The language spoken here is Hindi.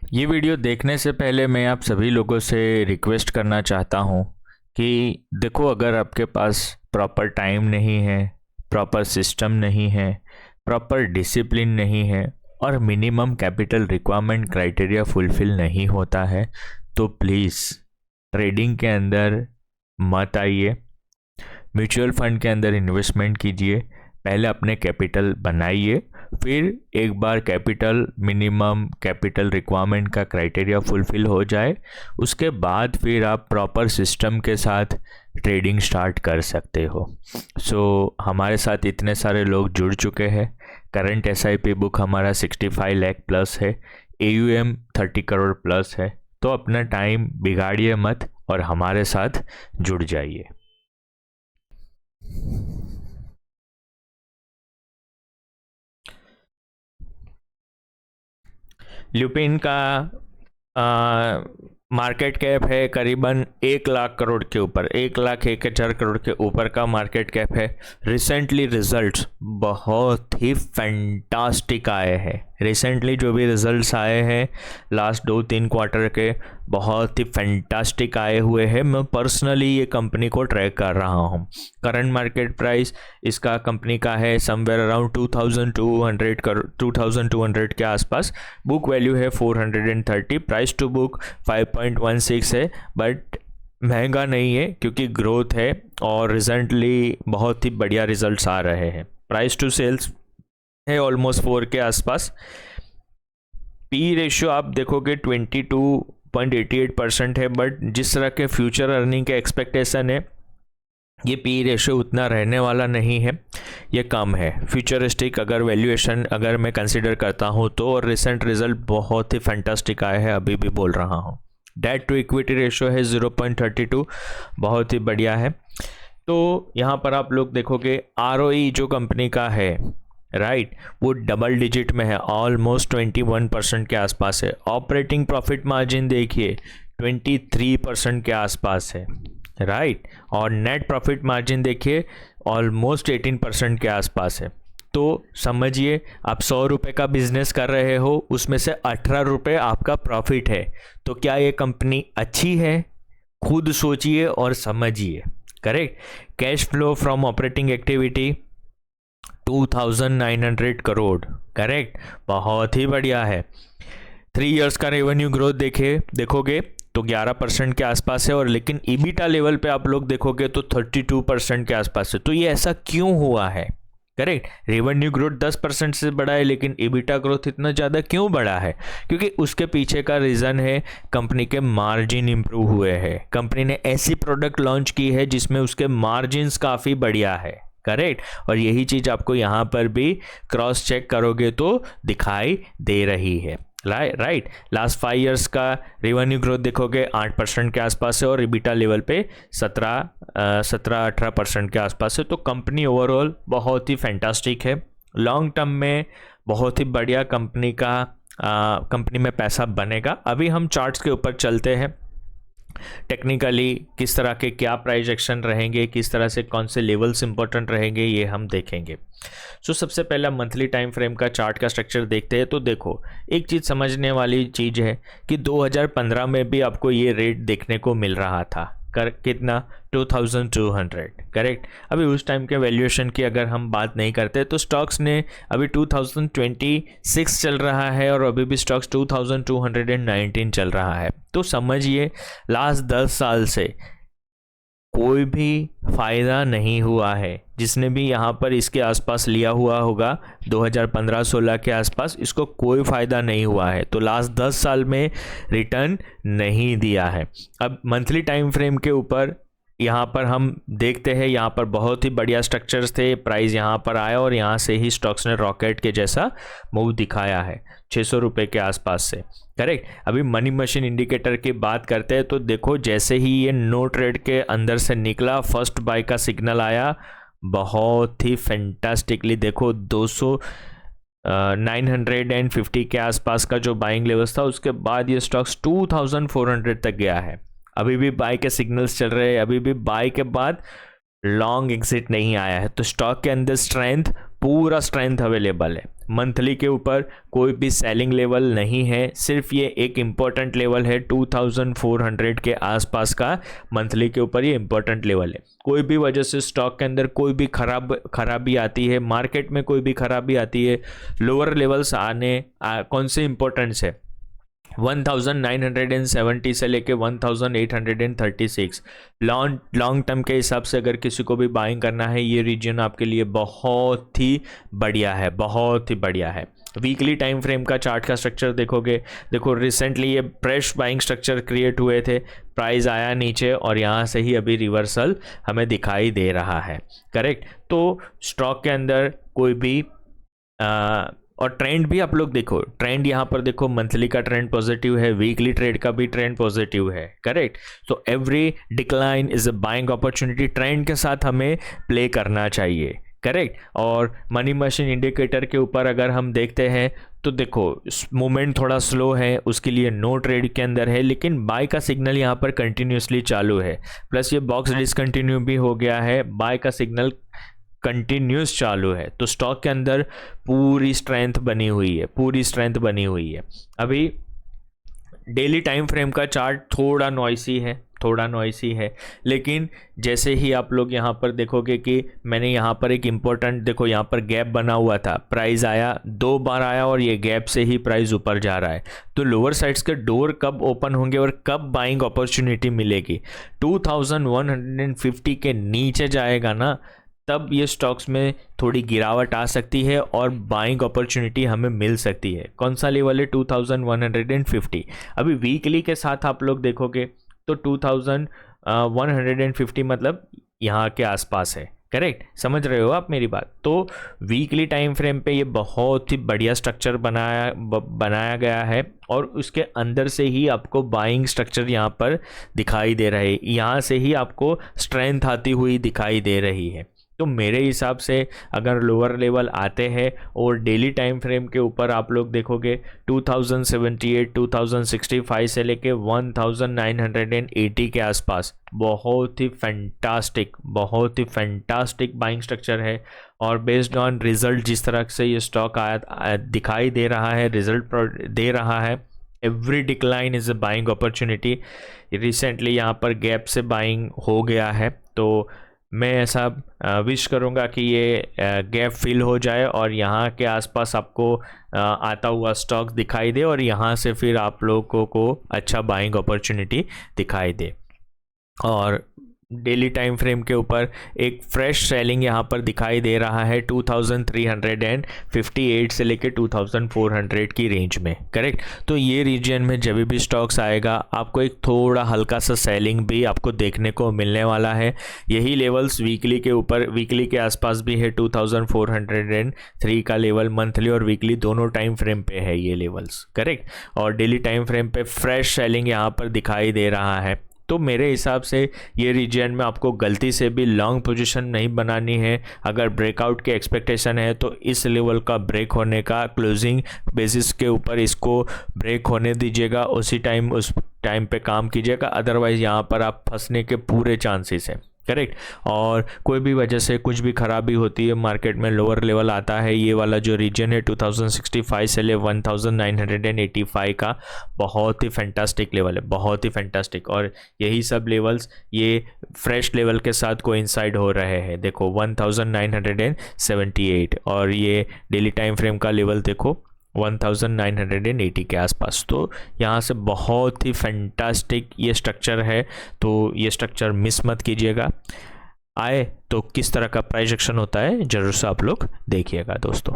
ये वीडियो देखने से पहले मैं आप सभी लोगों से रिक्वेस्ट करना चाहता हूँ कि देखो, अगर आपके पास प्रॉपर टाइम नहीं है, प्रॉपर सिस्टम नहीं है, प्रॉपर डिसिप्लिन नहीं है और minimum capital requirement criteria fulfil नहीं होता है तो प्लीज़ ट्रेडिंग के अंदर मत आइए। म्यूचुअल फंड के अंदर इन्वेस्टमेंट कीजिए। पहले अपने कैपिटल बनाइए, फिर एक बार कैपिटल मिनिमम कैपिटल रिक्वायरमेंट का क्राइटेरिया फुलफिल हो जाए उसके बाद फिर आप प्रॉपर सिस्टम के साथ ट्रेडिंग स्टार्ट कर सकते हो। हमारे साथ इतने सारे लोग जुड़ चुके हैं। करंट एसआईपी बुक हमारा 65 लाख प्लस है, एयूएम 30 करोड़ प्लस है। तो अपना टाइम बिगाड़िए मत और हमारे साथ जुड़ जाइए। ल्यूपिन का मार्केट कैप है करीबन 1 लाख करोड़ के ऊपर, 1,01,000 करोड़ के ऊपर का मार्केट कैप है। रिसेंटली रिजल्ट्स बहुत ही फैंटास्टिक आए हैं। रिसेंटली जो भी रिजल्ट्स आए हैं लास्ट 2-3 क्वार्टर के, बहुत ही फैंटास्टिक आए हुए हैं। मैं पर्सनली ये कंपनी को ट्रैक कर रहा हूँ। करंट मार्केट प्राइस इसका कंपनी का है समवेयर अराउंड 2200 के आसपास। बुक वैल्यू है 430, प्राइस टू बुक 5.16 है। बट महंगा नहीं है क्योंकि ग्रोथ है और रिसेंटली बहुत ही बढ़िया रिजल्ट्स आ रहे हैं। प्राइस टू सेल्स है ऑलमोस्ट 4 के आसपास। पी रेशियो आप देखोगे 22.88% है। बट जिस तरह के फ्यूचर अर्निंग के एक्सपेक्टेशन है, ये पी रेशियो उतना रहने वाला नहीं है, ये कम है। फ्यूचरिस्टिक अगर वैल्यूएशन अगर मैं कंसिडर करता हूँ तो, और रिसेंट रिजल्ट बहुत ही फैंटास्टिक आए हैं, अभी भी बोल रहा हूँ। डेट टू इक्विटी रेशियो है 0.32, बहुत ही बढ़िया है। तो यहाँ पर आप लोग देखोगे आरओई जो कंपनी का है, राइट, वो डबल डिजिट में है, ऑलमोस्ट 21% के आसपास है। ऑपरेटिंग प्रॉफिट मार्जिन देखिए 23% के आसपास है, राइट। और नेट प्रॉफिट मार्जिन देखिए ऑलमोस्ट 18% के आसपास है। तो समझिए, आप 100 रुपये का बिजनेस कर रहे हो, उसमें से 18 रुपये आपका प्रॉफिट है। तो क्या ये कंपनी अच्छी है? खुद सोचिए और समझिए। Correct. Cash flow from operating activity 2,900 crore, correct, बहुत ही बढ़िया है। 3 इयर्स का रेवेन्यू ग्रोथ देखोगे तो 11% के आसपास है, और लेकिन ईबिटा लेवल पे आप लोग देखोगे तो 32% के आसपास है। तो ये ऐसा क्यों हुआ है? करेक्ट। रेवेन्यू ग्रोथ 10% से बढ़ा है, लेकिन ईबिटा ग्रोथ इतना ज़्यादा क्यों बढ़ा है? क्योंकि उसके पीछे का रीज़न है कंपनी के मार्जिन इंप्रूव हुए हैं। कंपनी ने ऐसी प्रोडक्ट लॉन्च की है जिसमें उसके मार्जिन्स काफ़ी बढ़िया है, करेक्ट। और यही चीज़ आपको यहाँ पर भी क्रॉस चेक करोगे तो दिखाई दे रही है, राइट। लास्ट 5 इयर्स का रेवेन्यू ग्रोथ देखोगे 8% के आसपास है, और ईबिटा लेवल पे 17-18% के आसपास है। तो कंपनी ओवरऑल बहुत ही फैंटास्टिक है। लॉन्ग टर्म में बहुत ही बढ़िया कंपनी में पैसा बनेगा। अभी हम चार्ट्स के ऊपर चलते हैं। टेक्निकली किस तरह के क्या प्राइस एक्शन रहेंगे, किस तरह से कौन से लेवल्स इंपॉर्टेंट रहेंगे, ये हम देखेंगे। सबसे पहला मंथली टाइम फ्रेम का चार्ट का स्ट्रक्चर देखते हैं। तो देखो, एक चीज़ समझने वाली चीज़ है कि 2015 में भी आपको ये रेट देखने को मिल रहा था। कितना? 2200, करेक्ट। अभी उस टाइम के वैल्यूएशन की अगर हम बात नहीं करते तो स्टॉक्स ने अभी 2026 चल रहा है और अभी भी स्टॉक्स 2219 चल रहा है। तो समझिए, लास्ट 10 साल से कोई भी फ़ायदा नहीं हुआ है। जिसने भी यहाँ पर इसके आसपास लिया हुआ होगा 2015-16 के आसपास, इसको कोई फ़ायदा नहीं हुआ है। तो लास्ट 10 साल में रिटर्न नहीं दिया है। अब मंथली टाइम फ्रेम के ऊपर यहाँ पर हम देखते हैं, यहाँ पर बहुत ही बढ़िया स्ट्रक्चर्स थे। प्राइस यहाँ पर आया और यहाँ से ही स्टॉक्स ने रॉकेट के जैसा मूव दिखाया है 600 रुपये के आसपास से, करेक्ट। अभी मनी मशीन इंडिकेटर की बात करते हैं तो देखो, जैसे ही ये नो ट्रेड के अंदर से निकला, फर्स्ट बाय का सिग्नल आया, बहुत ही फैंटास्टिकली देखो 950 के आसपास का जो बाइंग लेवल्स था, उसके बाद ये स्टॉक्स 2400 तक गया है। अभी भी बाय के सिग्नल्स चल रहे हैं, अभी भी बाय के बाद लॉन्ग एग्जिट नहीं आया है। तो स्टॉक के अंदर स्ट्रेंथ, पूरा स्ट्रेंथ अवेलेबल है। मंथली के ऊपर कोई भी सेलिंग लेवल नहीं है, सिर्फ ये एक इम्पोर्टेंट लेवल है 2400 के आसपास का मंथली के ऊपर ये इम्पोर्टेंट लेवल है। कोई भी वजह से स्टॉक के अंदर कोई भी खराबी आती है, मार्केट में कोई भी खराबी आती है, लोअर लेवल्स आने कौन से इम्पोर्टेंस है 1970 से लेके 1836 लॉन्ग टर्म के हिसाब से अगर किसी को भी बाइंग करना है, ये रीजन आपके लिए बहुत ही बढ़िया है, बहुत ही बढ़िया है। वीकली टाइम फ्रेम का चार्ट का स्ट्रक्चर देखोगे, देखो रिसेंटली ये फ्रेश बाइंग स्ट्रक्चर क्रिएट हुए थे, प्राइस आया नीचे और यहाँ से ही अभी रिवर्सल हमें दिखाई दे रहा है, करेक्ट। तो स्टॉक के अंदर कोई भी और ट्रेंड भी आप लोग देखो, ट्रेंड यहाँ पर देखो, मंथली का ट्रेंड पॉजिटिव है, वीकली ट्रेड का भी ट्रेंड पॉजिटिव है, करेक्ट। तो every decline is a buying opportunity, trend के साथ हमें प्ले करना चाहिए, करेक्ट। और मनी मशीन इंडिकेटर के ऊपर अगर हम देखते हैं तो देखो मूवमेंट थोड़ा स्लो है, उसके लिए नो ट्रेड के अंदर है, लेकिन बाय का सिग्नल यहाँ पर कंटिन्यूसली चालू है, प्लस ये बॉक्स डिसकंटिन्यू भी हो गया है, बाय का सिग्नल कंटिन्यूस चालू है। तो स्टॉक के अंदर पूरी स्ट्रेंथ बनी हुई है, पूरी स्ट्रेंथ बनी हुई है। अभी डेली टाइम फ्रेम का चार्ट थोड़ा नॉइसी है, लेकिन जैसे ही आप लोग यहाँ पर देखोगे कि मैंने यहाँ पर एक इम्पोर्टेंट, देखो यहाँ पर गैप बना हुआ था, प्राइस आया, 2 बार आया और ये गैप से ही प्राइस ऊपर जा रहा है। तो लोअर साइड्स के डोर कब ओपन होंगे और कब बाइंग अपॉर्चुनिटी मिलेगी, 2150 के नीचे जाएगा ना, तब ये स्टॉक्स में थोड़ी गिरावट आ सकती है और बाइंग अपॉर्चुनिटी हमें मिल सकती है। कौन सा लेवल है 2150। अभी वीकली के साथ आप लोग देखोगे तो 2150 मतलब यहाँ के आसपास है, करेक्ट, समझ रहे हो आप मेरी बात। तो वीकली टाइम फ्रेम पे ये बहुत ही बढ़िया स्ट्रक्चर बनाया गया है और उसके अंदर से ही आपको बाइंग स्ट्रक्चर यहाँ पर दिखाई दे रहा है, यहाँ से ही आपको स्ट्रेंथ आती हुई दिखाई दे रही है। तो मेरे हिसाब से अगर लोअर लेवल आते हैं और डेली टाइम फ्रेम के ऊपर आप लोग देखोगे 2078 2065 से लेके 1980 के आसपास बहुत ही फैंटास्टिक बाइंग स्ट्रक्चर है। और बेस्ड ऑन रिजल्ट जिस तरह से ये स्टॉक आया दिखाई दे रहा है, रिजल्ट दे रहा है, every decline is a buying opportunity. Recently यहाँ पर गैप से बाइंग हो गया है, तो मैं ऐसा विश करूँगा कि ये गैप फिल हो जाए और यहाँ के आसपास आपको आता हुआ स्टॉक दिखाई दे और यहाँ से फिर आप लोगों को अच्छा बाइंग अपॉर्चुनिटी दिखाई दे। और डेली टाइम फ्रेम के ऊपर एक फ्रेश सेलिंग यहाँ पर दिखाई दे रहा है 2358 से लेके 2400 की रेंज में, करेक्ट। तो ये रीजन में जब भी स्टॉक्स आएगा आपको एक थोड़ा हल्का सा सेलिंग भी आपको देखने को मिलने वाला है। यही लेवल्स वीकली के ऊपर, वीकली के आसपास भी है 2403 का लेवल, मंथली और वीकली दोनों टाइम फ्रेम पे है ये लेवल्स, करेक्ट। और डेली टाइम फ्रेम पे फ्रेश सेलिंग यहाँ पर दिखाई दे रहा है। तो मेरे हिसाब से ये रीजन में आपको गलती से भी लॉन्ग पोजीशन नहीं बनानी है। अगर ब्रेकआउट की एक्सपेक्टेशन है तो इस लेवल का ब्रेक होने का क्लोजिंग बेसिस के ऊपर इसको ब्रेक होने दीजिएगा, उसी टाइम उस टाइम पे काम कीजिएगा, अदरवाइज़ यहाँ पर आप फंसने के पूरे चांसेस हैं, करेक्ट। और कोई भी वजह से कुछ भी खराबी होती है मार्केट में, लोअर लेवल आता है, ये वाला जो रीजन है 2065 से ले 1985 का बहुत ही फैंटास्टिक लेवल है, बहुत ही फैंटास्टिक। और यही सब लेवल्स ये फ्रेश लेवल के साथ कोइंसाइड हो रहे हैं। देखो 1978 और ये डेली टाइम फ्रेम का लेवल देखो 1980 के आसपास। तो यहाँ से बहुत ही फैंटास्टिक ये स्ट्रक्चर है, तो ये स्ट्रक्चर मिस मत कीजिएगा। आए तो किस तरह का प्राइस एक्शन होता है ज़रूर से आप लोग देखिएगा दोस्तों।